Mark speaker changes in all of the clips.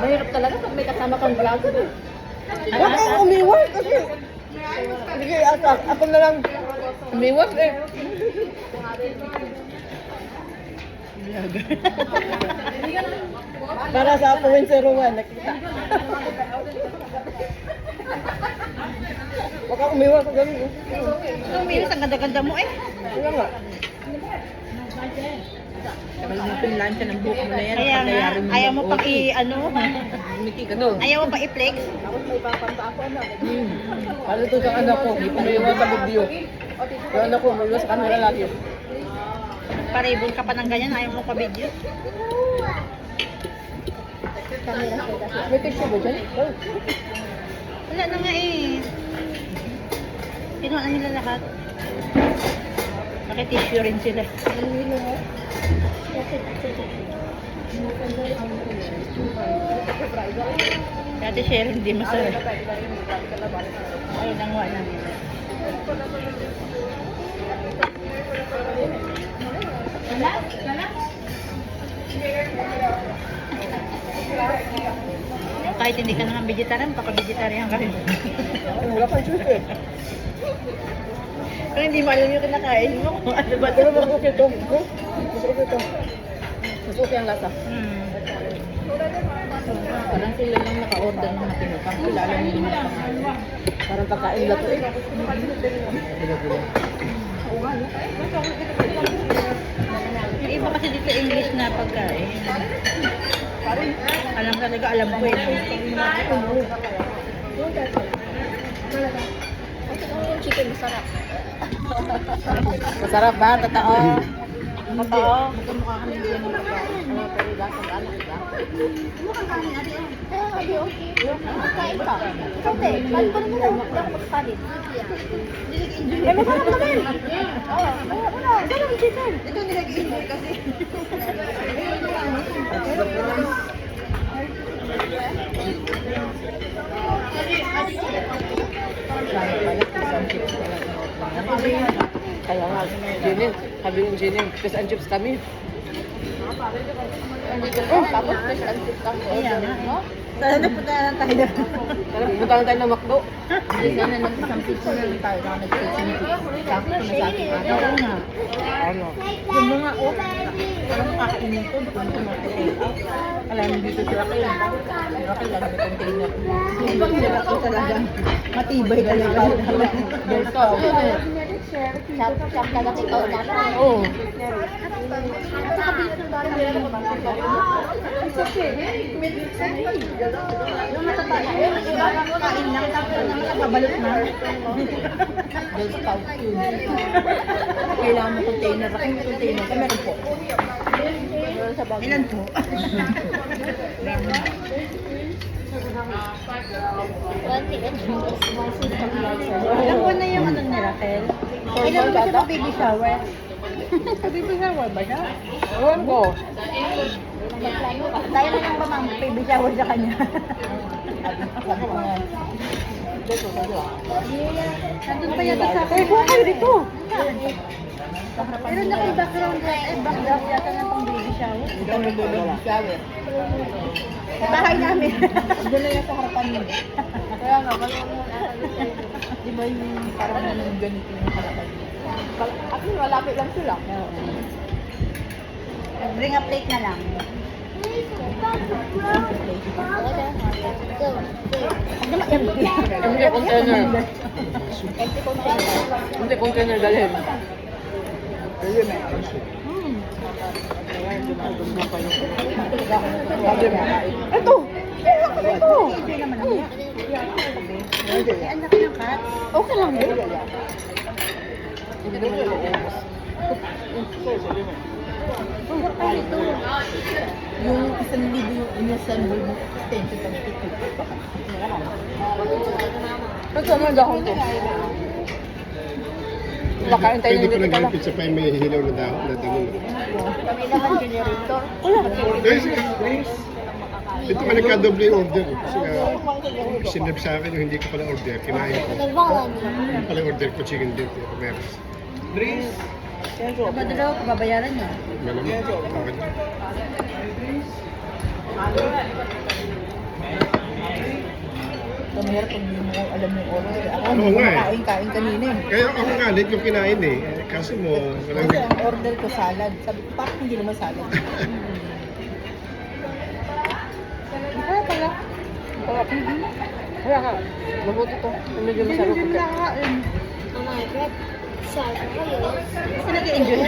Speaker 1: Mahirap talaga pag may kasama kang vlogger.
Speaker 2: Huwag kang umiwas kasi. Sige, ako na lang umiwas eh. Para sa Point 01, nakita. Huwag kang umiwas sa ganun.
Speaker 1: Umiwas, ang ganda-ganda mo eh.
Speaker 2: Wala nga.
Speaker 3: Yung lansya ng buhok mo na yan.
Speaker 1: Kaya nga, ayaw mo pang i-ano? Ayaw mo pang i-flex?
Speaker 2: Tapos may papanta ako na. Ano to sa anak ko? Umiwas sa video. Yung anak ko, umiwas sa camera lagi.
Speaker 1: Paribol ka pa ng ganyan, ayaw mo pa video.
Speaker 2: May picture ba dyan? Oh.
Speaker 1: Wala na nga eh. Kinuha na nila lahat. Nakitissue rin sila. Dati share hindi masarap. Ayun ang wala namin. Kahit hindi ka naman vegetarian, paka-vegetarian ka rin.
Speaker 2: Wala pang juice eh.
Speaker 1: Pero hindi mo alam yung kinakain mo. Ano ba?
Speaker 2: Pero mas okay ito. Mas okay ito. Mas okay ang lasa.
Speaker 3: Parang sila lang naka-order ng matinupang. Kilala nyo yung mga pangalan.
Speaker 2: Parang pagkain lang ito eh.
Speaker 1: Yung iba kasi dito English na pagkain. Alam talaga, alam ko eh. Chicken masarap.
Speaker 2: Masarap ba? Totoo.
Speaker 1: Totoo.
Speaker 3: Magkamukha kami dyan ng pagkain. Pero lasang anak ka.
Speaker 1: Kain ka. Ikaw te, kain pa naman ako. Hindi ako magkain. Eh, masarap naman. Oo, masarap yung chicken.
Speaker 3: Ito nilag-enjoy kasi.
Speaker 2: Kaya nga, Jenin. Sabi ng Jenin, fish and chips kami.
Speaker 3: Tapos fish and chips kami.
Speaker 1: Ayan nga. Sana napunta na lang tayo.
Speaker 2: Tara, pumunta lang tayo ng McDo.
Speaker 3: Hindi sana nag-isang pizza na lang tayo. Saka nag-pizza na pizza. Sakto na sa ating ano.
Speaker 1: Oo nga.
Speaker 2: Ano?
Speaker 3: Yung mga parang kakainin ko, doon ko mag-take out. Alam mo dito sa Raquel. Raquel lang may container. Ibang si Raquel talaga. Matibay talaga.
Speaker 2: Delta.
Speaker 1: Shop talaga ikaw na.
Speaker 2: Oo.
Speaker 1: Yung mataba na yun, iba kain lang, tapos nakabalot na.
Speaker 3: Girl Scout yun. Kailangan mo container. Raquel may container. Kaya meron po.
Speaker 1: Ilan po? Ilan po na yung ano ni Raquel? Ilan po siya baby shower? Baby shower ba siya?
Speaker 2: Ewan ko.
Speaker 1: Tayo na lang ba ma'am, baby shower sa kanya? Nandun pa yata sa akin.
Speaker 2: Buha kayo dito.
Speaker 1: Meron na kayo background background yata ng pang baby shower.
Speaker 3: Ikaw nag-baby shower.
Speaker 1: Bahay namin.
Speaker 3: Doon na yan sa harapan mo.
Speaker 2: Kaya nga,
Speaker 3: Di ba yung parang yung ganito yung harapan mo?
Speaker 2: at least malapit lang sila.
Speaker 1: Bring a plate na lang.
Speaker 2: Hindi container. Hindi container dalhin. Pwede na. Ito! Ito!
Speaker 1: Hindi naman ang Ay, anak ng cat.
Speaker 2: Okay lang yun. Hindi naman yung ubos.
Speaker 3: Yung 1,000 yung inassemble mo, extension pa nito.
Speaker 2: Ito naman dahon to. Makain tayo
Speaker 4: Pwede
Speaker 2: ng
Speaker 4: ko lang
Speaker 2: dito
Speaker 4: yung pizza pa yung may hilaw na dahon na dahon.
Speaker 1: Kami naman generator.
Speaker 4: Ito ka nagka-double order. Kasi sinab sa akin yung hindi ko pala order. Kinain ko. Yung pala order ko chicken dip. Meron.
Speaker 1: Sabado daw, babayaran niya.
Speaker 4: Malamang. Okay.
Speaker 3: Ito mahirap pag hindi mo alam yung oras. Ako,
Speaker 4: Oo
Speaker 3: hindi ko
Speaker 4: nga eh.
Speaker 3: makain-kain kanina eh.
Speaker 4: Kaya ako nga, late yung kinain eh. Kaso mo, walang
Speaker 3: Kasi ang order ko salad. Sabi ko, bakit hindi naman salad? Kaya pala.
Speaker 2: Kaya ka, mabuti to. Medyo
Speaker 3: Hindi
Speaker 2: masarap.
Speaker 3: din nakakain.
Speaker 1: Oh my God. Sabi ko yun.
Speaker 3: Kasi nag-enjoy.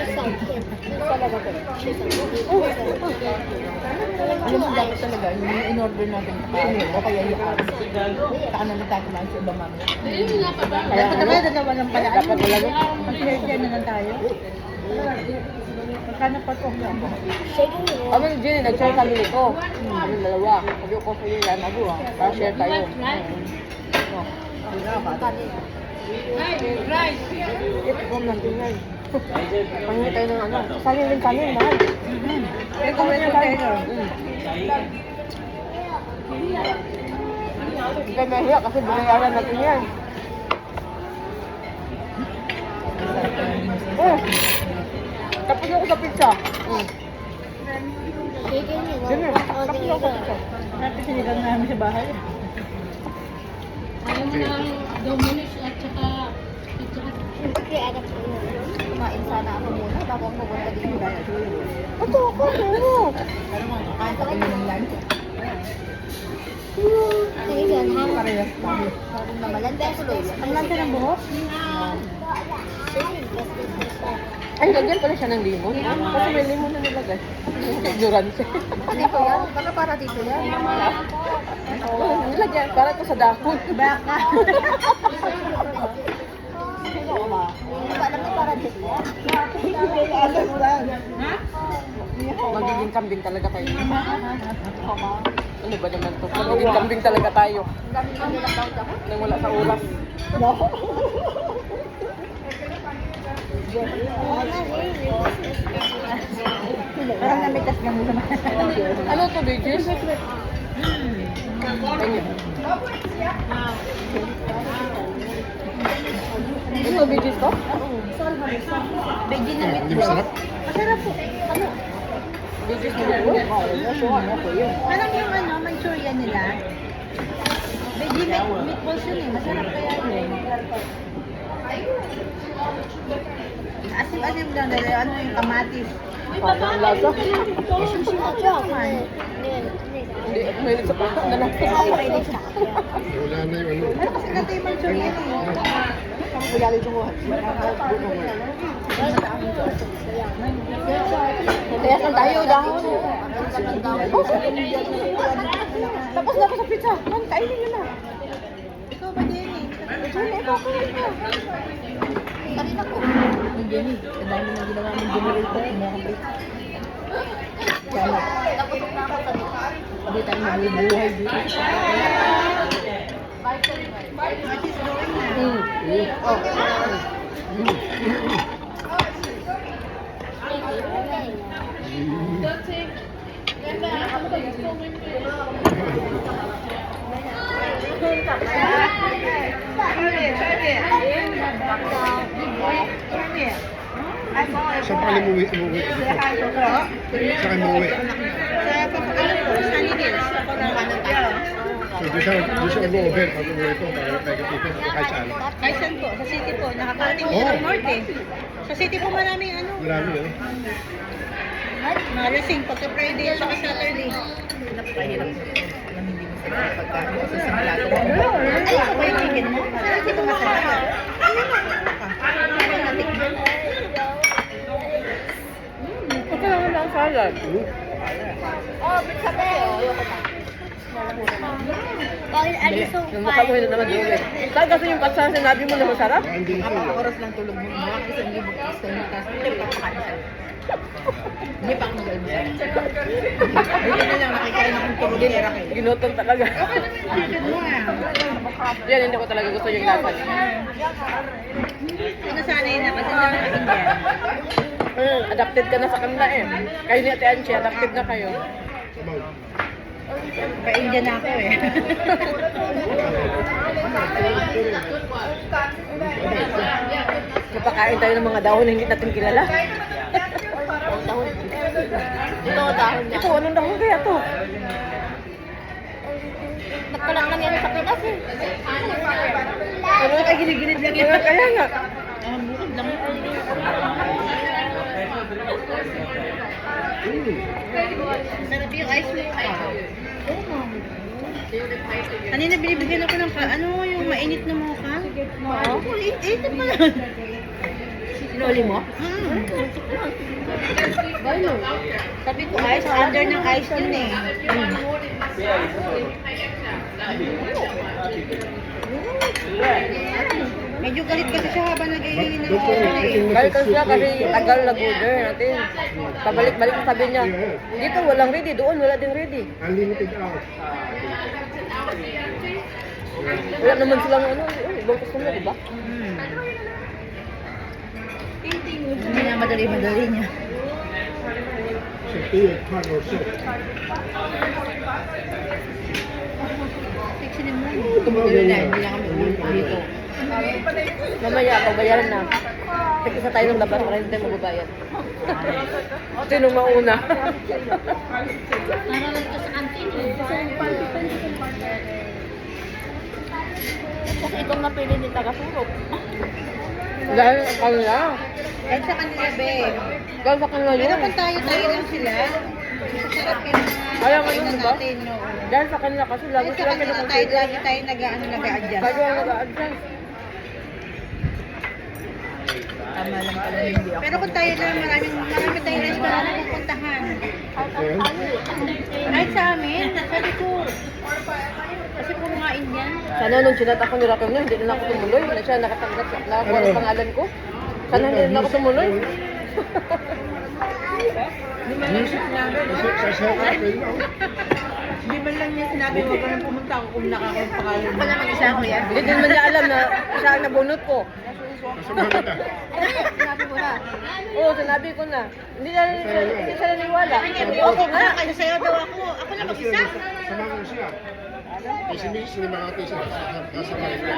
Speaker 3: Alam mo, dapat talaga, yung in-order natin kakain o kaya yung aras. Saka naman tayo kumain sa iba mamaya. Kaya naman, dalawa lang pala.
Speaker 2: Dapat talaga.
Speaker 3: Mag-share na lang tayo. Magkano pa ito?
Speaker 1: Shaking it.
Speaker 2: Kami ni Jenny, nag-share kami nito. Kami dalawa. Sabi ko sa'yo yan, ako para share tayo. Ito ko natin yan. Pangingi tayo ng ano. Saling din kami, mahal.
Speaker 3: Ito mo yung container.
Speaker 2: Hindi kayo mahiya kasi binayaran natin yan. Tapos ako sa pizza.
Speaker 1: Shaking it.
Speaker 2: Jenny, tapos ako sa pizza.
Speaker 3: Natin sinigang namin sa bahay.
Speaker 1: Okay, anak ko yun. Kumain sana ako muna bago ako pupunta dito.
Speaker 2: Ito ako, ano?
Speaker 3: Pero mga kakain sa kayo ng lunch.
Speaker 1: Ngayon, ha?
Speaker 3: Parehas tayo.
Speaker 1: Parang namalan.
Speaker 3: Ang lanta ng buhok?
Speaker 2: Ay, lagyan pala siya ng limon. Kasi may limon na nilagay. Ignorance.
Speaker 1: Dito yan? Baka para dito yan.
Speaker 2: Nilagyan, para to sa dahon.
Speaker 3: Baka.
Speaker 1: Hindi ko alam na para dito yan.
Speaker 2: Magiging kambing talaga tayo. Ano ba naman to? Magiging kambing talaga tayo.
Speaker 1: Ang dami ko nilang bawd ako.
Speaker 2: Nang wala sa oras.
Speaker 3: Parang namitas ka mo naman.
Speaker 2: Ano to, Digis? Ganyan. Ito, Digis to?
Speaker 3: Veggie na
Speaker 4: Hindi masarap.
Speaker 3: Masarap po. Ano?
Speaker 2: Digis na ito?
Speaker 3: Alam yung ano, Manchurian nila? Veggie meatballs yun eh. Masarap kaya yun. Asim-asim lang dahil ano yung kamatis.
Speaker 2: Parang lasa. Hindi, ako mahilig sa pata na lang.
Speaker 4: Wala na yung ano.
Speaker 3: Pero kasi natin yung Manchurian eh.
Speaker 2: Puyali ito mo. Kaya saan tayo, dahon. Tapos na ako sa pizza. Man, kainin nyo na.
Speaker 3: Ikaw ba din eh?
Speaker 2: Ikaw, kainin na.
Speaker 1: Kanina ko.
Speaker 3: Yung Jenny, ang dami na ginawa ng generator, kumakalit. Kaya,
Speaker 1: Tapos na ako sa dito.
Speaker 3: hindi tayo mabubuhay dito.
Speaker 4: Saan pa kayo umuwi? Umuwi ka dito? Saan kayo umuwi? So, doon siya mag-over pag umuwi ko. Para tayo dito. Kahit saan.
Speaker 3: Kahit saan po, sa city po, nakakarating siya ng north eh. Sa city po maraming ano,
Speaker 4: Marami yun.
Speaker 3: mga lasing pagka Friday at saka Saturday. Napakahirap po. Alam hindi mo sila pagkain kasi sa plato. Ay, ako ba yung chicken mo? Hindi ko masarap.
Speaker 2: Ito naman ang salad.
Speaker 1: Oh, pizza ba yun? Ayoko na. Bakit alis so
Speaker 2: Namasabuhay na naman doon eh. Saan kasi yung patsa sinabi mo na masarap?
Speaker 4: Baka hindi na
Speaker 3: Kapag
Speaker 4: sa'yo.
Speaker 3: oras lang tulog mo, mga isang libo gusto mo, tapos hindi pa pakain sa'yo. Hindi pa ako mag-almusal. Hindi na lang nakikain akong tulog ni Raquel.
Speaker 2: Ginutom talaga.
Speaker 3: Chicken mo ah.
Speaker 2: Yan, hindi ko talaga gusto yung lasa niya.
Speaker 3: Sinasanay na kasi nakakain yan.
Speaker 2: Adapted ka na sa kanila eh. Kayo ni Ate Anchi, adapted na kayo.
Speaker 4: Sabaw.
Speaker 3: Pa-India na ako eh.
Speaker 2: Napakain tayo ng mga dahon na hindi natin kilala.
Speaker 1: Ito, dahon niya.
Speaker 2: Ito, anong dahon kaya to?
Speaker 1: Nagkalat lang yan sa Pinas eh.
Speaker 3: Pero ay giniginid lang yun. Kaya nga. Ang bukod lang yun. Sarap yung ice cream. Kanina binibigyan ako ng yung mainit na mocha. Oo. Init pa yan. Sinuli mo? Sabi ko ice, under ng ice yun eh. Medyo galit kasi siya habang nag-iinom ng
Speaker 2: Galit kasi siya kasi tagal nag-order natin. Pabalik-balik sabi niya, dito walang ready, doon wala ding ready.
Speaker 4: Unlimited hours.
Speaker 2: Wala naman silang ibang customer, di ba?
Speaker 3: Hindi na madali-madali niya.
Speaker 4: So, tea, hard or soft.
Speaker 3: Fixin mo.
Speaker 4: Ito ba
Speaker 3: Hindi
Speaker 4: ganyan?
Speaker 3: na kami ulit dito.
Speaker 2: Mamaya, pagbayaran na. Tig-isa tayo ng labas para hindi tayo magbabayad. Sino mauna?
Speaker 1: Naralan ko sa kantin eh. Kasi itong napili ni Tagasurok.
Speaker 2: Dahil sa kanila.
Speaker 3: Kahit sa kanila, be.
Speaker 2: Dahil sa kanila
Speaker 3: Pero
Speaker 2: yun.
Speaker 3: kung tayo lang sila, masarap yung
Speaker 2: Kaya nga
Speaker 3: kainan
Speaker 2: yun, diba?
Speaker 3: natin, no?
Speaker 2: Dahil sa kanila kasi lagi
Speaker 3: Kahit sa
Speaker 2: sila
Speaker 3: kanila tayo,
Speaker 2: pinag-order.
Speaker 3: lagi tayo nag-a-adjust.
Speaker 2: Lagi ang nag-a-adjust.
Speaker 3: Tama lang pala hindi ako. Pero kung tayo lang, marami tayong restaurant na pupuntahan. Kahit sa amin, sabi ko, kasi kumain yan.
Speaker 2: Sana nung chinat ako ni Raquel niya, hindi na ako tumuloy. Na siya nakatanggap sa nakakuha ng pangalan ko. Sana hindi na ako tumuloy.
Speaker 3: Hindi man lang niya sinabi, huwag ka nang pumunta ako kung nakakapakalan. Ako naman isa ako yan.
Speaker 2: Hindi din man niya alam na siya ang nabunot ko.
Speaker 4: Sasabihan kita.
Speaker 1: Sinabi mo na.
Speaker 2: Oo, sinabi ko na. Hindi siya naniwala.
Speaker 3: Okay nga, kaya sa'yo daw ako. Ako na mag-isa.
Speaker 4: Sama ko siya. Kasi miss ni mga ate siya. Kasama rin ko.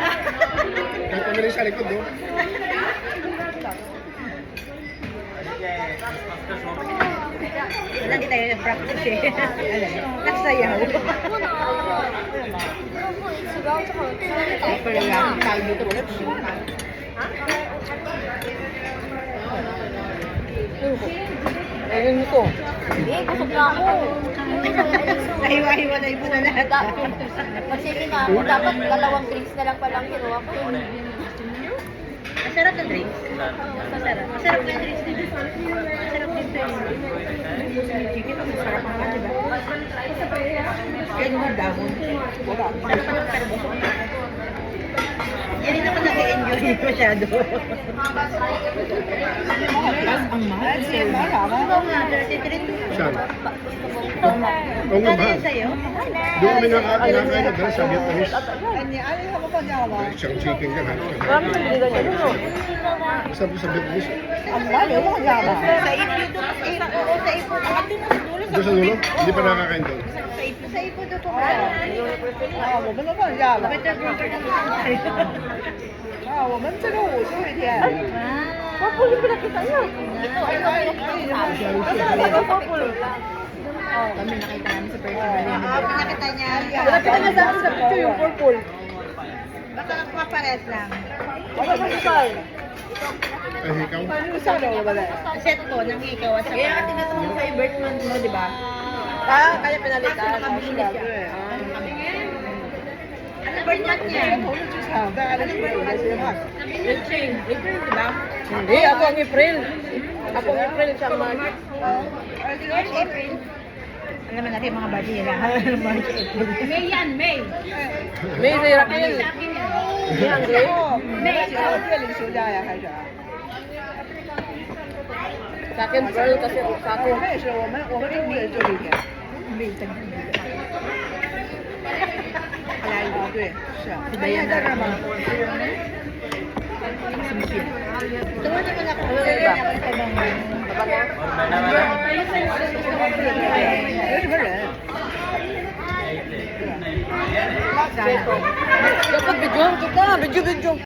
Speaker 4: Kahit kami sa likod, no?
Speaker 3: Wala, di tayo nag-practice eh. Nagsayaw.
Speaker 1: Sigaw sa kantin.
Speaker 3: Pero lang, tayo dito ulit.
Speaker 2: Ayun ko.
Speaker 1: Eh, busog na ako.
Speaker 3: Nahiwa-hiwa na ibo na lahat.
Speaker 1: Magsili na ako. Dapat 2 drinks na lang palang kinuha ko.
Speaker 3: Masarap na drinks. Masarap. Masarap na drinks dito. Masarap dito. Chicken, masarap ang ka, diba? Kaya yung dahon. Wala. Masarap pa pero busog. Yan din ako nag-enjoy masyado. Ang mahal. Oo nga, 33.
Speaker 4: Saan? Oo nga,
Speaker 3: Ano
Speaker 4: mahal.
Speaker 3: yan sa'yo?
Speaker 4: Doon kami nakakain na dahil sa Vietnamese.
Speaker 3: Ano ako pa niya ba?
Speaker 4: Isang chicken ka, ha?
Speaker 2: Marami sa biligan niya dito.
Speaker 4: Basta sa Vietnamese.
Speaker 3: Ang mahal, yung mga niya ba? Sa ipo doon. Oo, sa ipo. Ang doon sa dulo.
Speaker 4: Doon sa dulo, hindi pa nakakain doon.
Speaker 3: Sa ipo doon po ba? Oo, 我们都放假了。啊，我们这个55天。
Speaker 2: Papulo pinakita niya.
Speaker 1: Ito,
Speaker 3: Kami nakita namin sa personal yan. Pinakita niya.
Speaker 2: Pinakita niya sa akin sa picture yung purple.
Speaker 3: Baka mapares lang.
Speaker 2: Wala ba si Carl?
Speaker 4: Ay, ikaw?
Speaker 3: Set ko ng ikaw at saka. Kaya tinatanong sa birth month mo, di ba?
Speaker 2: Kaya pinalitan.
Speaker 3: Nakabili siya. Ano birth month niya? April, di ba?
Speaker 2: Hindi, ako ang April. Ako ang April, siya ang March.
Speaker 3: March, April. Alam naman natin yung mga body nila. March, April. May yan, May.
Speaker 2: May si Raquel. Hindi, Andre. Sa akin, Pearl kasi sa akin.
Speaker 3: Kaya naman ako.
Speaker 2: Ano yun ba? Kapag yan? Dapat video kita, video.